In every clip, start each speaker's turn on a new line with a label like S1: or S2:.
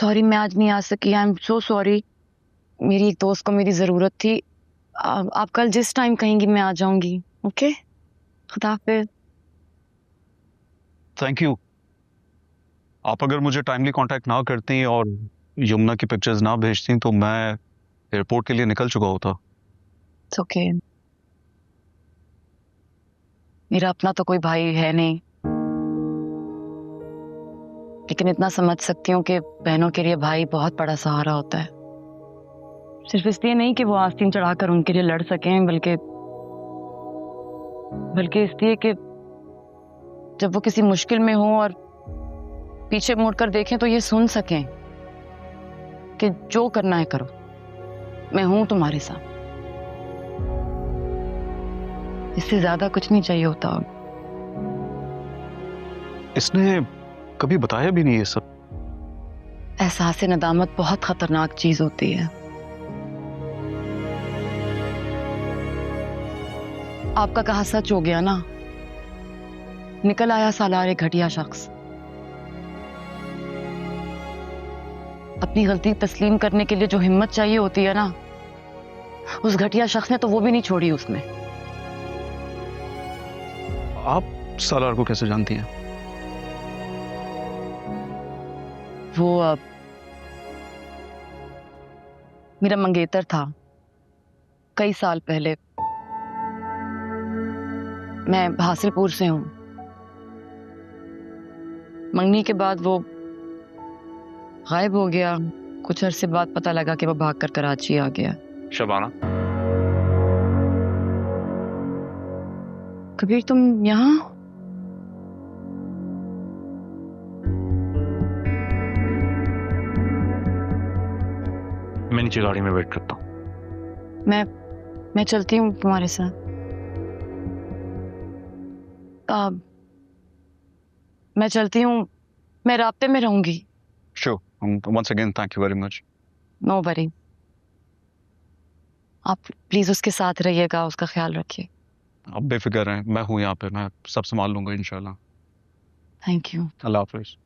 S1: Sorry मैं आज नहीं आ सकी। I am so sorry. मेरी एक दोस्त को मेरी ज़रूरत थी। आप कल जिस टाइम कहेंगी मैं आ जाऊंगी। ओके, खुदा हाफिज़।
S2: Thank you. आप अगर मुझे टाइमली कांटेक्ट ना करती और यमुना की पिक्चर्स ना भेजती तो मैं एयरपोर्ट के लिए निकल चुका होता।
S1: It's okay. मेरा अपना तो कोई भाई है नहीं, लेकिन इतना समझ सकती हूँ कि बहनों के लिए भाई बहुत बड़ा सहारा होता है। सिर्फ इसलिए नहीं कि वो आस्तीन चढ़ाकर उनके लिए लड़ सकें, बल्कि इसलिए कि जब वो किसी मुश्किल में हो और पीछे मुड़कर देखें तो ये सुन सकें कि जो करना है करो, मैं हूं तुम्हारे साथ। इससे ज्यादा कुछ नहीं चाहिए होता।
S2: इसने कभी बताया भी नहीं ये सब।
S1: एहसास नदामत बहुत खतरनाक चीज होती है। आपका कहा सच हो गया ना। निकल आया सालार एक घटिया शख्स। अपनी गलती तस्लीम करने के लिए जो हिम्मत चाहिए होती है ना, उस घटिया शख्स ने तो वो भी नहीं छोड़ी उसमें।
S2: आप सालार को कैसे जानती हैं?
S1: वो मेरा मंगेतर था कई साल पहले। मैं हासिलपुर से हूं। मंगनी के बाद वो गायब हो गया। कुछ अरसे बाद पता लगा कि वो भागकर कराची आ गया।
S2: शबाना,
S1: कबीर तुम यहाँ?
S2: मैं नीचे गाड़ी में वेट करता हूँ।
S1: मैं चलती हूँ तुम्हारे साथ। मैं चलती हूँ। मैं राब्ते में रहूंगी।
S2: Sure. Once again thank you very much.
S1: No worry. आप प्लीज उसके साथ रहिएगा, उसका ख्याल रखिए।
S2: आप बेफिक्र रहें, मैं हूँ यहाँ पे, मैं सब संभाल लूंगा इंशाल्लाह।
S1: Thank you.
S2: Allah Hafiz.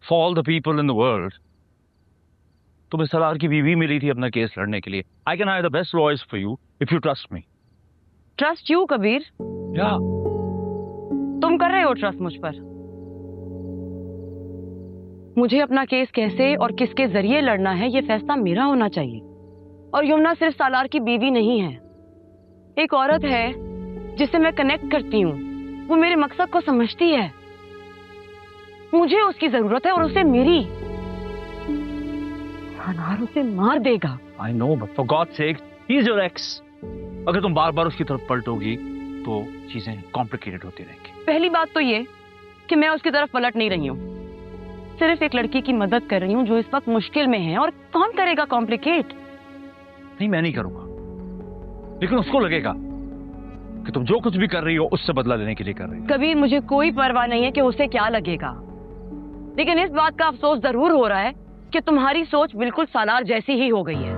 S3: For all the people in the world, तुम्हें सलार की बीवी मिली थी अपना केस लड़ने के लिए। I can hire the best lawyers for you if you trust me.
S1: Trust you Kabir?
S3: Yeah.
S1: तुम कर रहे हो ट्रस्ट मुझ पर? मुझे अपना केस कैसे और किसके जरिए लड़ना है ये फैसला मेरा होना चाहिए। और यमुना सिर्फ सालार की बीवी नहीं है, एक औरत है जिससे मैं कनेक्ट करती हूँ। वो मेरे मकसद को समझती है। मुझे उसकी जरूरत है और उसे मेरी। सालार उसे मार देगा।
S3: I know, but for God's sake, he's your ex. अगर तुम बार बार उसकी तरफ पलटोगी तो चीजें कॉम्प्लिकेटेड होती रहेंगी।
S1: पहली बात तो ये कि मैं उसकी तरफ पलट नहीं रही हूँ। सिर्फ एक लड़की की मदद कर रही हूँ जो इस वक्त मुश्किल में है। और कौन करेगा कॉम्प्लिकेट?
S3: नहीं, मैं नहीं करूंगा, लेकिन उसको लगेगा कि तुम जो कुछ भी कर रही हो उससे बदला लेने के लिए कर रही हो।
S1: कबीर मुझे कोई परवाह नहीं है कि उसे क्या लगेगा, लेकिन इस बात का अफसोस जरूर हो रहा है कि तुम्हारी सोच बिल्कुल सालार जैसी ही हो गई है।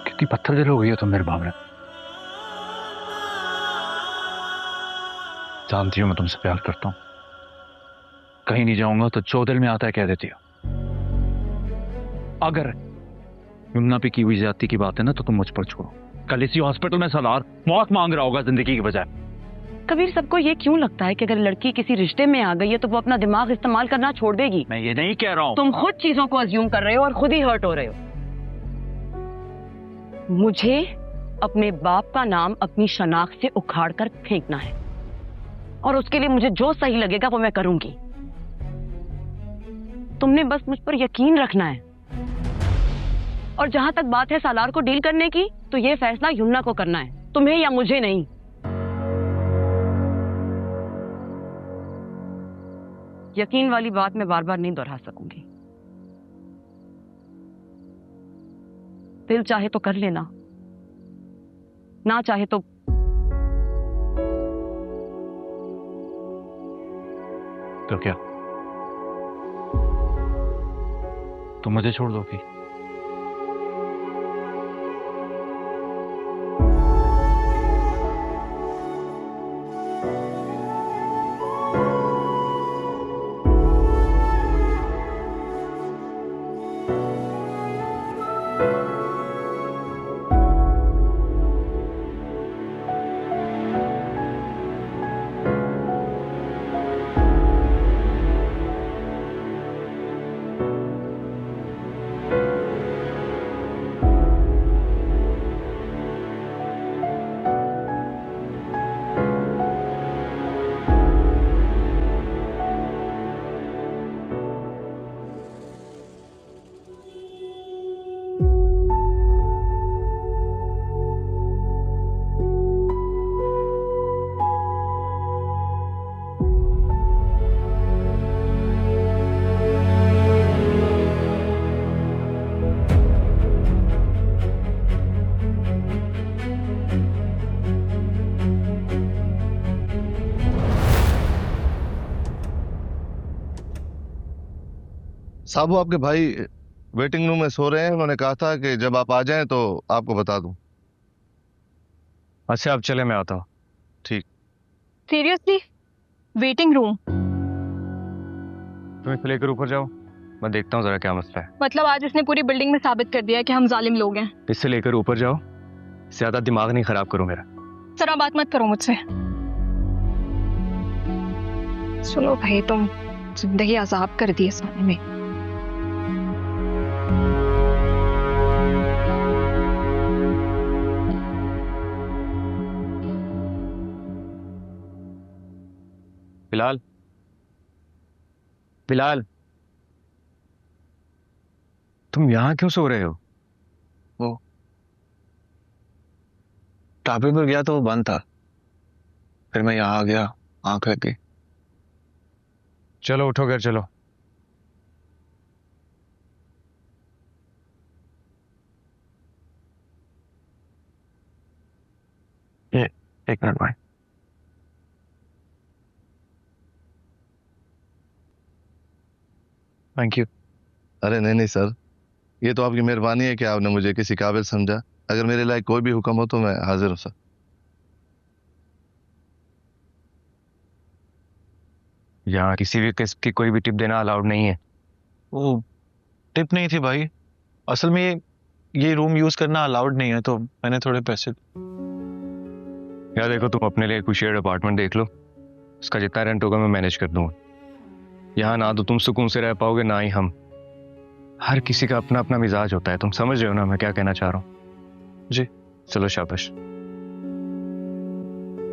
S3: कितनी पत्थर दिल हो गई हो तुम मेरे बामने। जानती हो मैं तुमसे प्यार करता हूं। कहीं नहीं जाऊंगा तो जो दिल में आता है कह देती हो। अगर यमुना पे की हुई ज्यादती की बात है ना तो तुम मुझ पर छोड़ो। कल इसी हॉस्पिटल में सालार मौत मांग रहा होगा जिंदगी की बजाय।
S1: कबीर सबको ये क्यों लगता है कि अगर लड़की किसी रिश्ते में आ गई है तो वो अपना दिमाग इस्तेमाल करना छोड़ देगी?
S3: मैं ये नहीं कह रहा हूं।
S1: तुम खुद चीजों को अज्यूम कर रहे हो और खुद ही हर्ट हो रहे हो। मुझे अपने बाप का नाम अपनी शनाख्त से उखाड़ कर फेंकना है, और उसके लिए मुझे जो सही लगेगा वो मैं करूंगी। तुमने बस मुझ पर यकीन रखना है। और जहां तक बात है सालार को डील करने की, तो यह फैसला यमुना को करना है, तुम्हें या मुझे नहीं। यकीन वाली बात मैं बार बार नहीं दोहरा सकूंगी। दिल चाहे तो कर लेना, ना चाहे तो
S3: क्या तुम मुझे छोड़ दोगी?
S4: साहब वो आपके भाई वेटिंग रूम में सो रहे हैं, उन्होंने कहा था कि जब आप आ जाएं तो आपको बता दूं।
S5: अच्छा आप चले, मैं आता हूँ।
S6: सीरियसली? Waiting room?
S5: तुम इसे लेकर ऊपर जाओ, मैं देखता हूँ जरा क्या मसला है।
S6: मतलब आज इसने पूरी बिल्डिंग में साबित कर दिया है कि हम जालिम लोग हैं।
S5: इससे लेकर ऊपर जाओ, ज्यादा दिमाग नहीं खराब करो मेरा।
S6: जरा बात मत करो मुझसे। सुनो भाई, तुम जिंदगी अजाब कर दी इस वाले में।
S5: बिलाल, बिलाल, तुम यहाँ क्यों सो रहे हो?
S2: ढाबे पर गया तो वो बंद था, फिर मैं यहाँ आ गया, आंख लग गई।
S5: चलो उठो, घर चलो।
S2: ये एक मिनट भाई। Thank you.
S4: अरे नहीं नहीं सर, ये तो आपकी मेहरबानी है कि आपने मुझे किसी काबिल समझा। अगर मेरे लायक कोई भी हुक्म हो तो मैं हाजिर हूँ सर।
S5: यहाँ किसी भी किस्म की कोई भी टिप देना अलाउड नहीं है।
S2: वो टिप नहीं थी भाई, असल में ये रूम यूज करना अलाउड नहीं है, तो मैंने थोड़े पैसे।
S5: यार देखो, तुम अपने लिए कोई शेयर्ड अपार्टमेंट देख लो, उसका जितना रेंट होगा मैं मैनेज कर दूंगा। यहाँ ना तो तुम सुकून से रह पाओगे, ना ही हम। हर किसी का अपना अपना मिजाज होता है, तुम समझ रहे हो ना मैं क्या कहना चाह रहा हूँ?
S2: जी।
S5: चलो शाबाश।